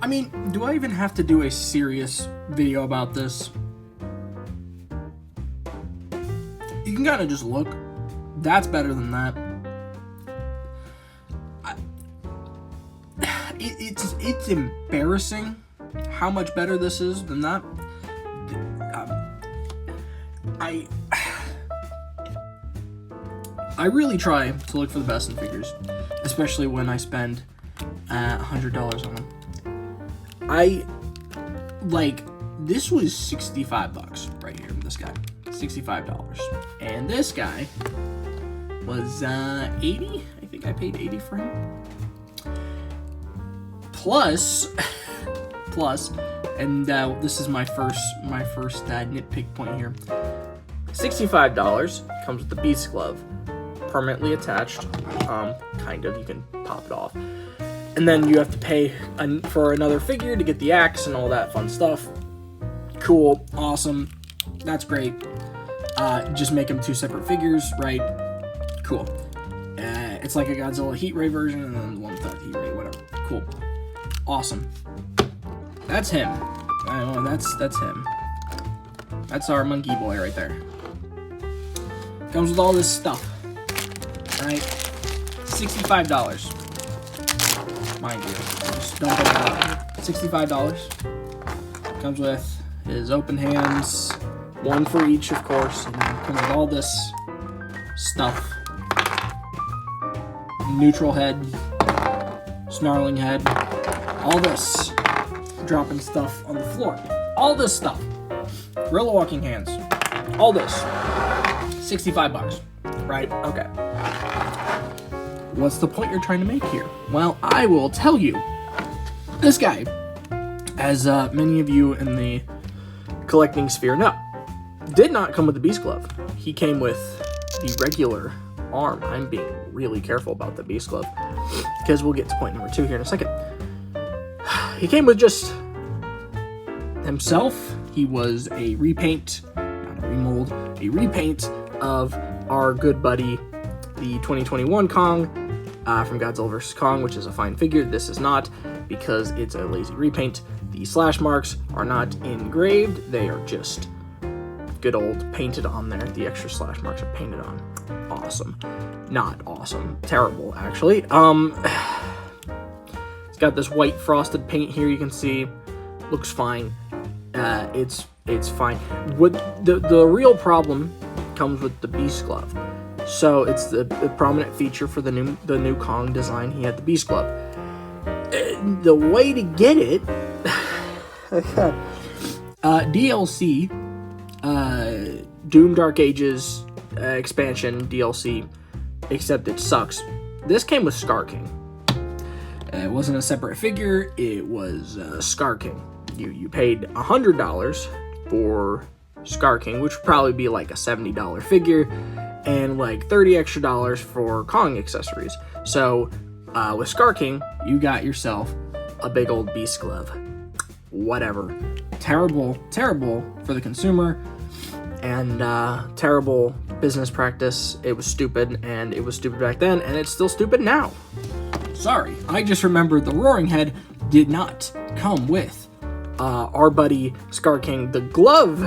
I mean, do I even have to do a serious video about this? You can kind of just look. That's better than that. It's embarrassing how much better this is than that. I really try to look for the best in figures, especially when I spend $100 on them. This was $65 right here. This guy, $65, and this guy was $80. I think I paid $80 for him. Plus, and this is my first nitpick point here. $65 comes with the Beast Glove, permanently attached. Kind of. You can pop it off. And then you have to pay for another figure to get the axe and all that fun stuff. Cool. Awesome. That's great. Just make them two separate figures, right? Cool. It's like a Godzilla Heat Ray version and then the one without Heat Ray, whatever. Cool. Awesome. That's him. That's him. That's our monkey boy right there. Comes with all this stuff. Right? $65. Mind you. Just don't think about it. $65. Comes with his open hands. One for each, of course. And then comes with all this stuff. Neutral head. Snarling head. All this. Dropping stuff on the floor. All this stuff. Gorilla walking hands. All this. $65. Right? Okay. What's the point you're trying to make here? Well, I will tell you. This guy, as many of you in the collecting sphere know, did not come with the Beast Glove. He came with the regular arm. I'm being really careful about the Beast Glove, because we'll get to point number 2 here in a second. He came with just himself. He was a repaint, not a remold, a repaint of our good buddy, the 2021 Kong from Godzilla vs. Kong, which is a fine figure. This is not, because it's a lazy repaint. The slash marks are not engraved. They are just good old painted on there. The extra slash marks are painted on. Awesome. Not awesome. Terrible, actually. It's got this white frosted paint here, you can see. Looks fine. It's fine. What the real problem comes with the Beast Glove. So it's the prominent feature for the new Kong design. He had the Beast Glove. The way to get it, DLC, Doom Dark Ages expansion DLC, except it sucks. This came with Scar King. It wasn't a separate figure. It was Scar King. You paid $100 for Scar King, which would probably be like a $70 figure, and like $30 extra for Kong accessories. So with Scar King, you got yourself a big old Beast Glove. Whatever. Terrible for the consumer, and terrible business practice. It was stupid, and it was stupid back then, and it's still stupid now. Sorry, I just remembered the Roaring Head did not come with our buddy Scar King. The glove,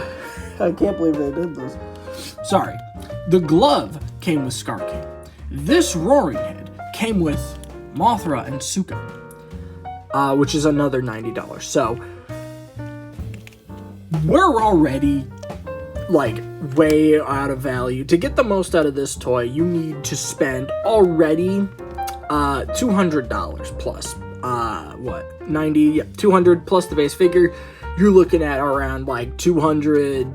I can't believe they did this. Sorry, the glove came with Scar King. This Roaring Head came with Mothra and Suka, which is another $90. So we're already like way out of value. To get the most out of this toy, you need to spend already $200 plus. What? 90, yeah, 200 plus the base figure. You're looking at around like $280,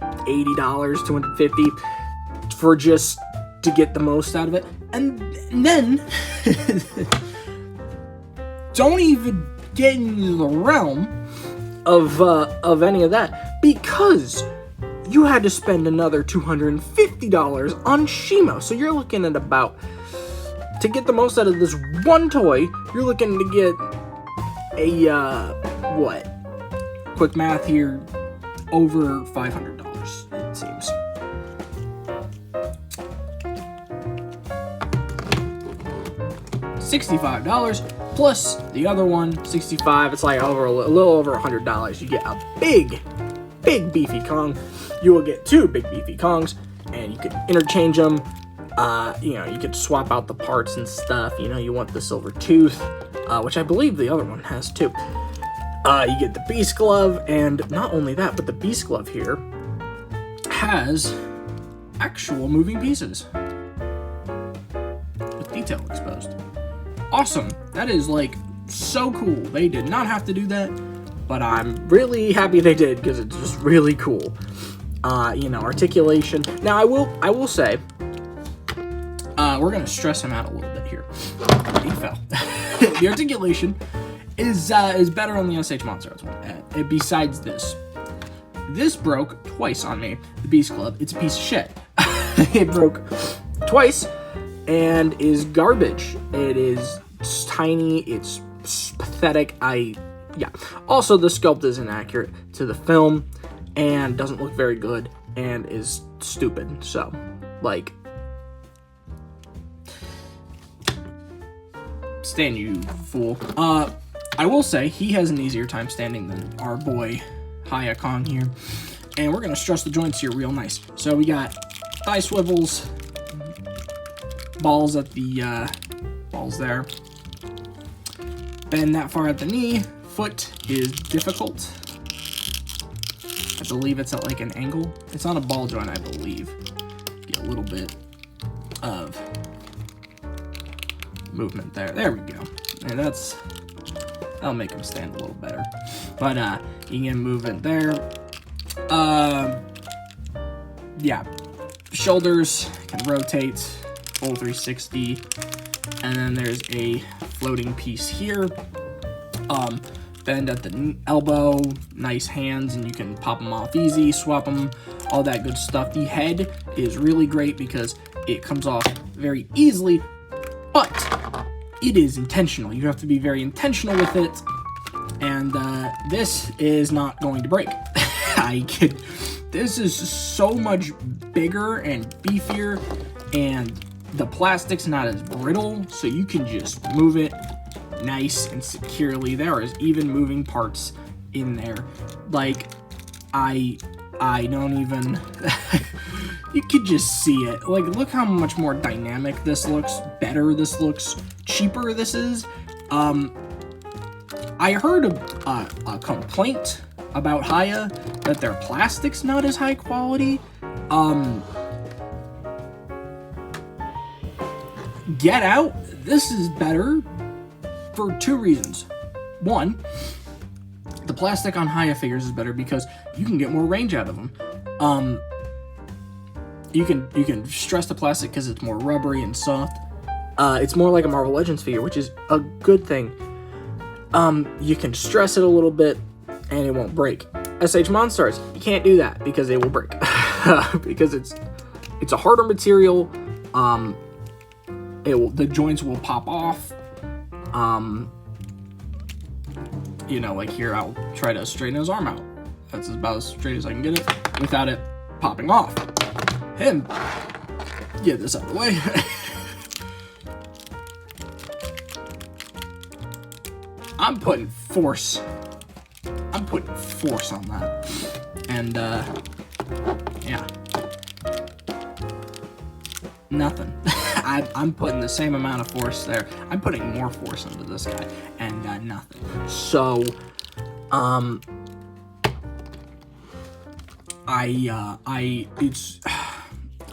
$250 for just to get the most out of it. And then don't even get into the realm of any of that, because you had to spend another $250 on SHMA. So you're looking at about, to get the most out of this one toy, you're looking to get a, what? Quick math here, over $500, it seems. $65 Plus the other one, $65. It's like a little over $100. You get a big beefy Kong. You will get 2 big beefy Kongs, and you can interchange them. You know, you could swap out the parts and stuff. You know, you want the silver tooth, which I believe the other one has too. You get the Beast Glove, and not only that, but the Beast Glove here has actual moving pieces with detail exposed. Awesome. That is like so cool. They did not have to do that, but I'm really happy they did because it's just really cool. You know, articulation. Now I will say, we're gonna stress him out a little bit here. He fell. The articulation is better on the SH Monsters one. Besides this broke twice on me. The Beast Club. It's a piece of shit. It broke twice and is garbage. It is tiny. It's pathetic. Yeah. Also, the sculpt is inaccurate to the film and doesn't look very good and is stupid. So, like, stand, you fool. I will say he has an easier time standing than our boy Kong here, and we're gonna stress the joints here real nice. So we got thigh swivels, balls at the balls there. Bend that far at the knee. Foot is difficult. I believe it's at like an angle. It's on a ball joint, I believe. Get a little bit of movement there. There we go. And that'll make him stand a little better. But you can move it there. Yeah. Shoulders can rotate, full 360. And then there's a floating piece here. Bend at the elbow, nice hands, and you can pop them off easy, swap them, all that good stuff. The head is really great because it comes off very easily, but it is intentional. You have to be very intentional with it, and this is not going to break. This is so much bigger and beefier, and the plastic's not as brittle, so you can just move it nice and securely. There is even moving parts in there. Like, I don't even you could just see it. Like, look how much more dynamic this looks, better this looks, cheaper this is. I heard a complaint about Hiya that their plastic's not as high quality. Get out. This is better for 2 reasons. One, the plastic on Hiya figures is better because you can get more range out of them. You can stress the plastic because it's more rubbery and soft. It's more like a Marvel Legends figure, which is a good thing. You can stress it a little bit and it won't break. SH Monstars, you can't do that because it will break. Because it's a harder material. The joints will pop off. You know, like here, I'll try to straighten his arm out. That's about as straight as I can get it without it popping off. Him, get this out of the way. I'm putting force on that. And, yeah. Nothing. I'm putting the same amount of force there. I'm putting more force into this guy, and nothing. So,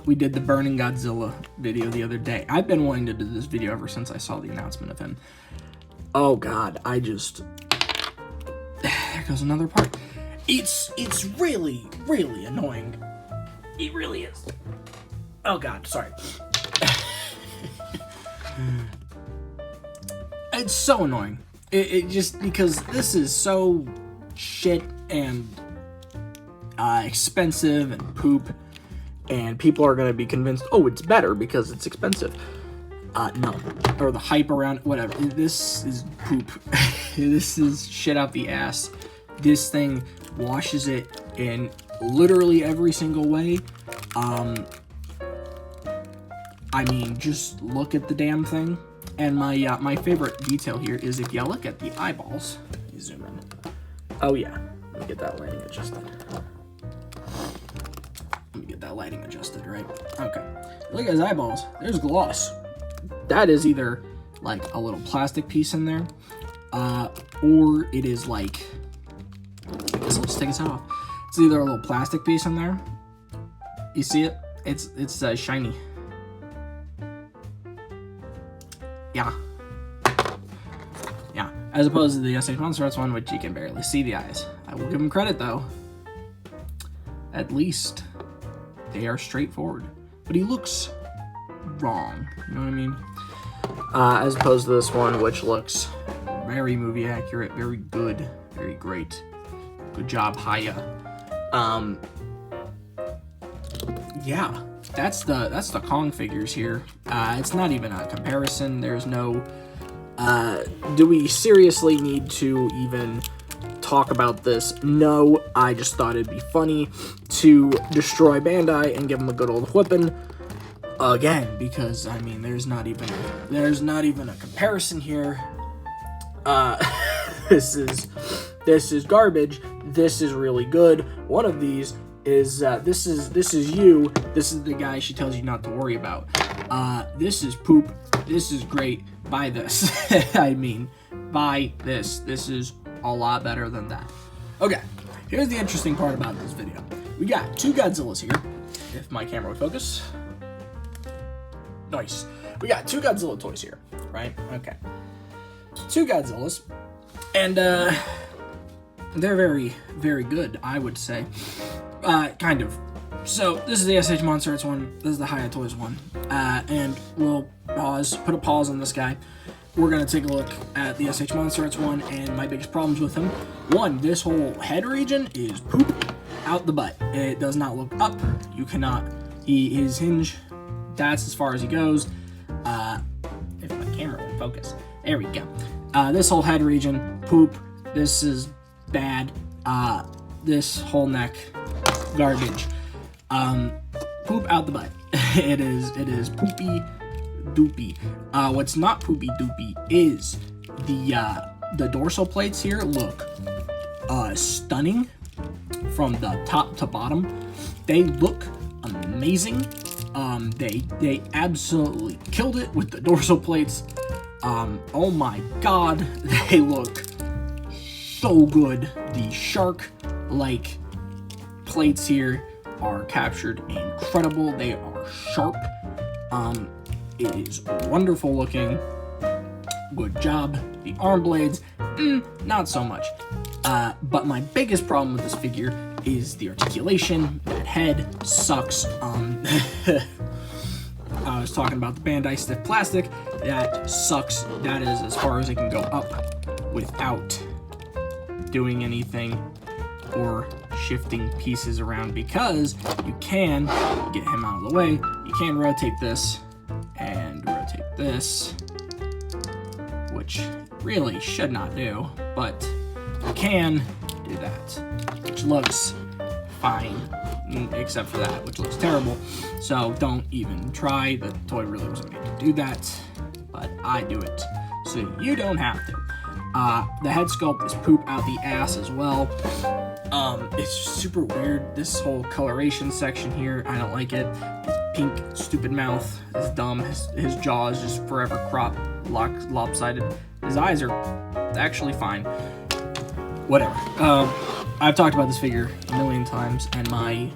we did the Burning Godzilla video the other day. I've been wanting to do this video ever since I saw the announcement of him. Oh God, there goes another part. It's really, really annoying. It really is. Oh God, sorry. It's so annoying. It just, because this is so shit and expensive and poop, and people are gonna be convinced, oh, it's better because it's expensive. No. Or the hype around, whatever. This is poop. This is shit out the ass. This thing washes it in literally every single way. I mean, just look at the damn thing. And my favorite detail here is if you look at the eyeballs, you zoom in. Oh yeah, let me get that lighting adjusted. Right? Okay. Look at his eyeballs. There's gloss. That is either like a little plastic piece in there, or it is like, I guess I'll just take his head off. It's either a little plastic piece in there. You see it? It's shiny. Yeah. Yeah. As opposed to the SH Monsters one, which you can barely see the eyes. I will give him credit though. At least they are straightforward. But he looks wrong. You know what I mean? As opposed to this one, which looks very movie accurate, very good, very great. Good job, Haya. Yeah, that's the Kong figures here. It's not even a comparison. There's no. Do we seriously need to even talk about this? No, I just thought it'd be funny to destroy Bandai and give them a good old whipping again, because I mean, there's not even a comparison here. This is garbage. This is really good. One of these is this is you. This is the guy she tells you not to worry about. This is poop. This is great. Buy this. I mean, buy this. This is a lot better than that. Okay, here's the interesting part about this video. We got two Godzillas here. If my camera would focus. Nice. We got two Godzilla toys here, right? Okay. Two Godzillas. And they're very, very good, I would say. Kind of. So, this is the SH Monsters one. This is the Haya Toys one. And we'll put a pause on this guy. We're going to take a look at the SH Monsters one and my biggest problems with him. One, this whole head region is poop out the butt. It does not look up. You cannot. His hinge, that's as far as he goes. If my camera would focus. There we go. This whole head region, poop. This is bad. This whole neck, garbage. Poop out the butt. It is poopy doopy. What's not poopy doopy is the dorsal plates here look stunning from the top to bottom. They look amazing. They absolutely killed it with the dorsal plates. Oh my god, they look so good. The shark-like plates here are captured incredible. They are sharp. It is wonderful looking. Good job. The arm blades, not so much. But my biggest problem with this figure is the articulation. That head sucks. I was talking about the Bandai stiff plastic. That sucks. That is as far as it can go up without doing anything or shifting pieces around, because you can get him out of the way. You can rotate this and rotate this, which really should not do, but you can do that, which looks fine, except for that, which looks terrible. So don't even try. The toy really wasn't made to do that, but I do it so you don't have to. The head sculpt is poop out the ass as well. It's super weird, this whole coloration section here. I don't like it. His pink, stupid mouth is dumb. His jaw is just forever lopsided. His eyes are actually fine. Whatever. I've talked about this figure a million times and my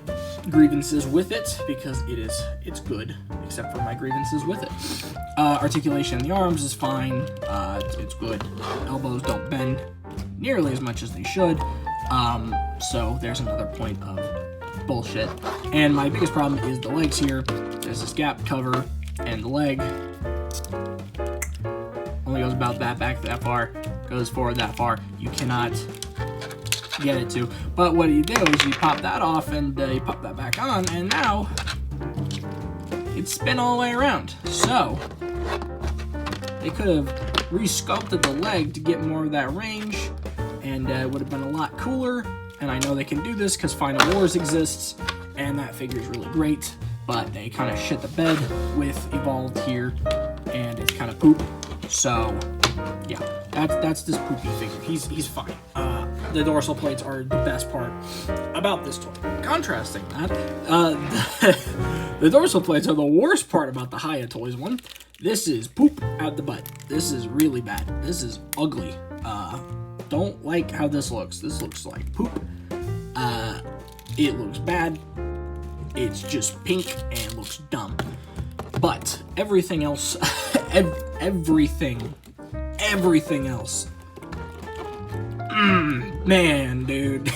grievances with it, because it's good, except for my grievances with it. Articulation in the arms is fine. It's good. Elbows don't bend nearly as much as they should. So there's another point of bullshit. And my biggest problem is the legs here. There's this gap cover, and the leg only goes about that back that far, goes forward that far. You cannot get it to. But what you do is you pop that off and you pop that back on, and now it's spin all the way around. So they could have re-sculpted the leg to get more of that range, and it would have been a lot cooler. And I know they can do this because Final Wars exists, and that figure is really great, but they kind of shit the bed with Evolved here, and it's kind of poop. So, yeah, that's this poopy figure. He's fine. The dorsal plates are the best part about this toy. Contrasting that, the dorsal plates are the worst part about the Hiya Toys one. This is poop out the butt. This is really bad. This is ugly. Don't like how this looks. This looks like poop. It looks bad. It's just pink and looks dumb. But everything else, everything else. Man, dude.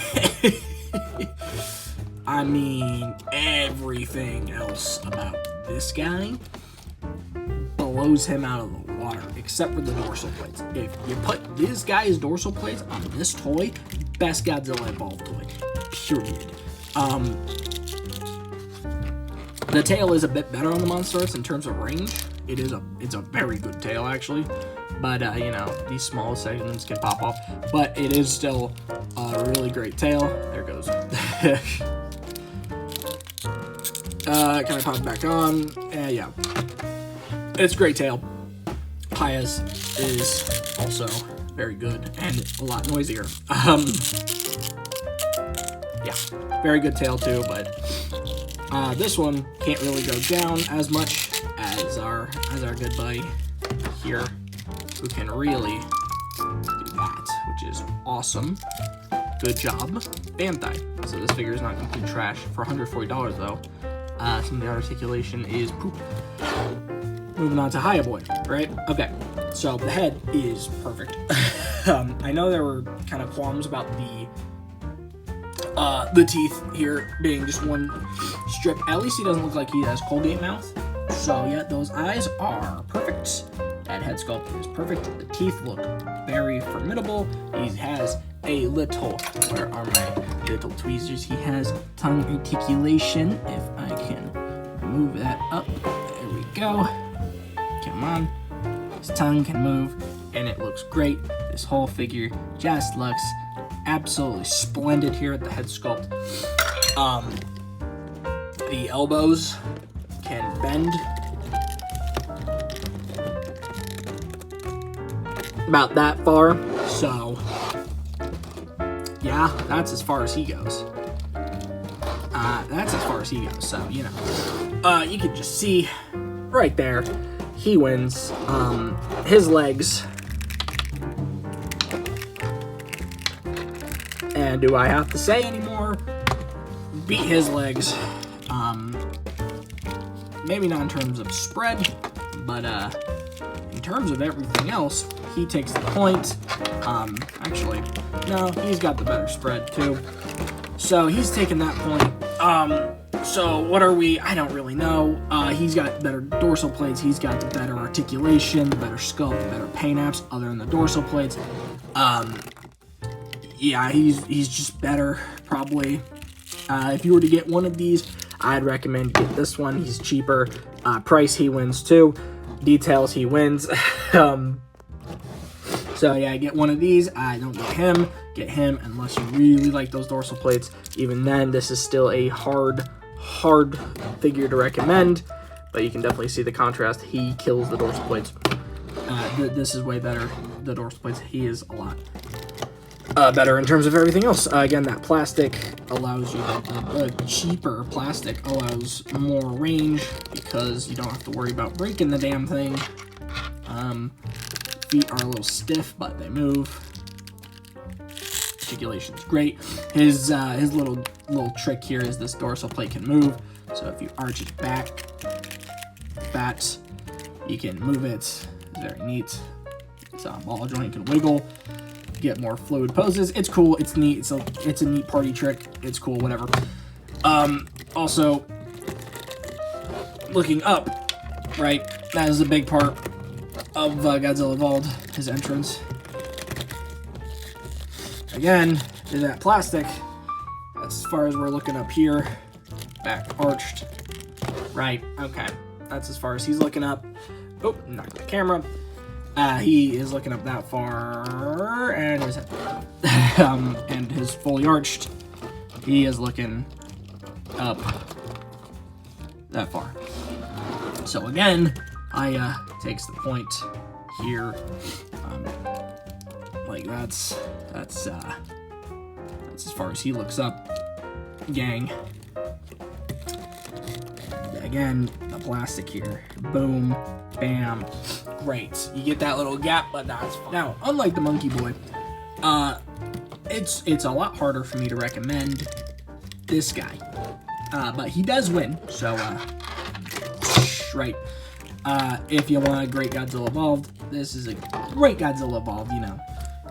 I mean, everything else about this guy blows him out of the water, except for the dorsal plates. If you put this guy's dorsal plates on this toy, best Godzilla Evolved toy, period. The tail is a bit better on the Monstars in terms of range. It's a very good tail, actually. But, you know, these small segments can pop off. But it is still a really great tail. There it goes. Kind of pop back on. Yeah. It's a great tail. Hiya's is also very good and a lot noisier. Yeah, very good tail too, but this one can't really go down as much as our good buddy here, who can really do that, which is awesome. Good job, Bandai. So this figure is not complete trash for $140 though. Some of the articulation is poop. Moving on to Hiya Boy, right? Okay, so the head is perfect. I know there were kind of qualms about the teeth here being just one strip. At least he doesn't look like he has Colgate mouth. So yeah, those eyes are perfect. That head sculpt is perfect. The teeth look very formidable. He has a little, where are my little tweezers? He has tongue articulation. If I can move that up, there we go. Come on. His tongue can move, and it looks great. This whole figure just looks absolutely splendid here at the head sculpt. The elbows can bend about that far, so yeah, that's as far as he goes. So, you know, you can just see right there, he wins. His legs, and do I have to say anymore? Beat his legs. Maybe not in terms of spread, but in terms of everything else, he takes the point. Actually, no, he's got the better spread too. So he's taking that point. So what are we? I don't really know. He's got better dorsal plates. He's got the better articulation, the better sculpt, the better paint apps, other than the dorsal plates. Yeah, he's just better, probably. If you were to get one of these, I'd recommend get this one. He's cheaper. Price, he wins too. Details, he wins. So yeah, get one of these. I don't get him. Get him unless you really like those dorsal plates. Even then, this is still a hard figure to recommend. But you can definitely see the contrast. He kills the dorsal plates. This is way better. The dorsal plates, he is a lot better in terms of everything else. Again, that plastic allows you, the cheaper plastic allows more range because you don't have to worry about breaking the damn thing. Feet are a little stiff, but they move. Articulation's great. His little trick here is this dorsal plate can move. So if you arch it back, you can move it. It's very neat. It's a ball joint, can wiggle. Get more fluid poses. It's cool. It's neat. It's a neat party trick. It's cool. Whatever. Also, looking up, right? That is a big part of Godzilla Evolved. His entrance. Again, is that plastic. As far as we're looking up here, back arched. Right. Okay. That's as far as he's looking up. Oh, knocked the camera. He is looking up that far, and his and his fully arched. He is looking up that far. So again, Aya takes the point here. Like that's as far as he looks up, gang. And again, the plastic here. Boom, bam, great. You get that little gap, but that's fine. Now, unlike the Monkey Boy, it's a lot harder for me to recommend this guy. But he does win, so right. If you want a great Godzilla Evolved, this is a great Godzilla Evolved, you know.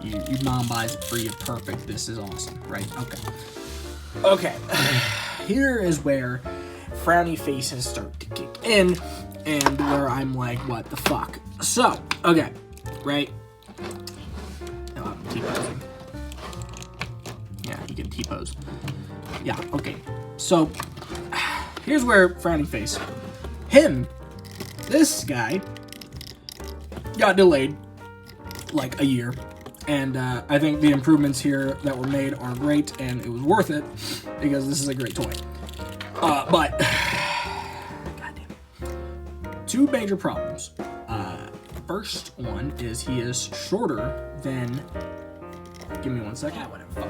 Your mom buys it for you, perfect. This is awesome, right? Okay. Here is where frowny faces start to kick in, and where I'm like, what the fuck? So, okay, right? T-posing. Yeah, you can T-pose. Yeah, okay. So, here's where frowny face. This guy got delayed like a year. And I think the improvements here that were made are great, and it was worth it because this is a great toy. But, goddamn, two major problems. First one is he is shorter than. Give me 1 second. Whatever.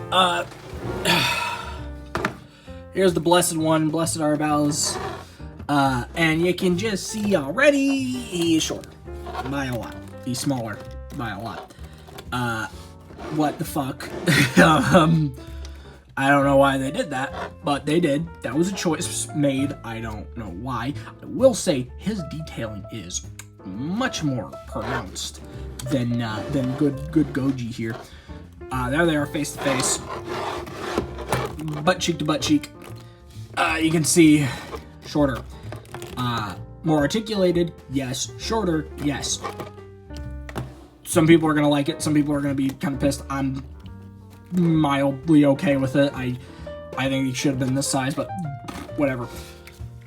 Fuck him. Here's the blessed one, blessed Arbals, and you can just see already he is shorter by a lot. He's smaller by a lot. What the fuck? I don't know why they did that, but they did. That was a choice made. I don't know why. I will say his detailing is much more pronounced than good Goji here. There they are, face to face, butt cheek to butt cheek. You can see shorter, more articulated. Yes, shorter. Yes. Some people are gonna like it. Some people are gonna be kind of pissed. I'm mildly okay with it. I think he should have been this size, but whatever.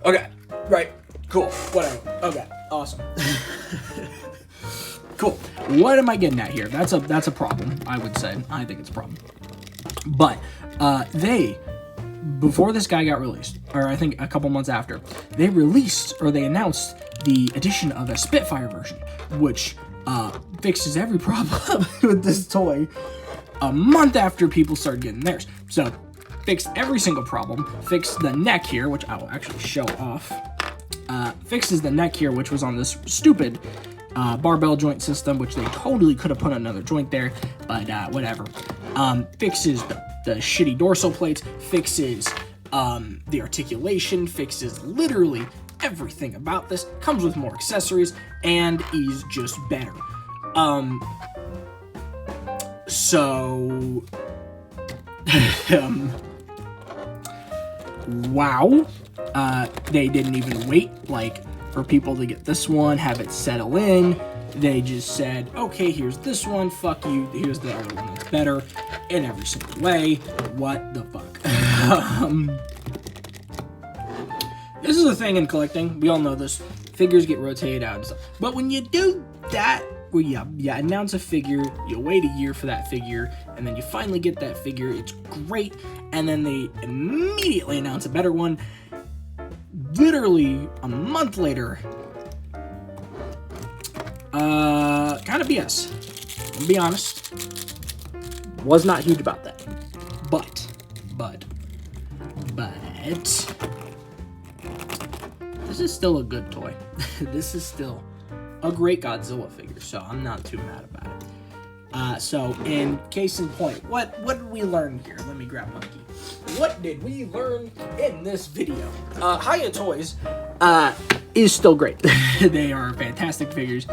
Okay, right, cool, whatever. Okay, awesome. Cool. What am I getting at here? That's a problem. I would say. I think it's a problem. But before this guy got released, or I think a couple months after, they announced the addition of a Spitfire version, which fixes every problem with this toy a month after people started getting theirs. So, fixed every single problem, fixed the neck here, which I will actually show off. Fixes the neck here, which was on this stupid barbell joint system, which they totally could have put another joint there, but whatever. Fixes the shitty dorsal plates, fixes the articulation, fixes literally everything about this, comes with more accessories, and is just better. So, wow. They didn't even wait, like, for people to get this one, have it settle in. They just said, okay, here's this one, fuck you, here's the other one that's better, in every single way. What the fuck? This is a thing in collecting, we all know this. Figures get rotated out and stuff. But when you do that, where you announce a figure, you wait a year for that figure, and then you finally get that figure, it's great, and then they immediately announce a better one. Literally a month later, kind of BS. I'll be honest, was not huge about that, but, this is still a good toy. This is still a great Godzilla figure, so I'm not too mad about it. So in case in point, what did we learn here? Let me grab Monkey. What did we learn in this video? Hiya Toys is still great. They are fantastic figures,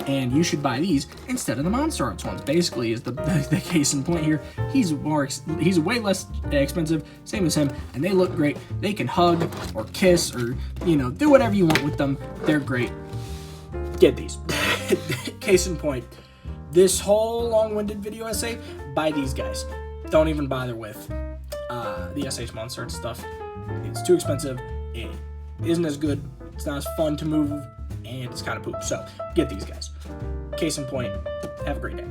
and you should buy these instead of the Monster Arts ones. Basically, is the case in point here. He's way less expensive, same as him, and they look great. They can hug or kiss or do whatever you want with them. They're great. Get these. Case in point, this whole long-winded video essay, buy these guys. Don't even bother with the SH Monster Arts stuff. It's too expensive. It isn't as good. It's not as fun to move, and it's kind of poop. So get these guys. Case in point, have a great day.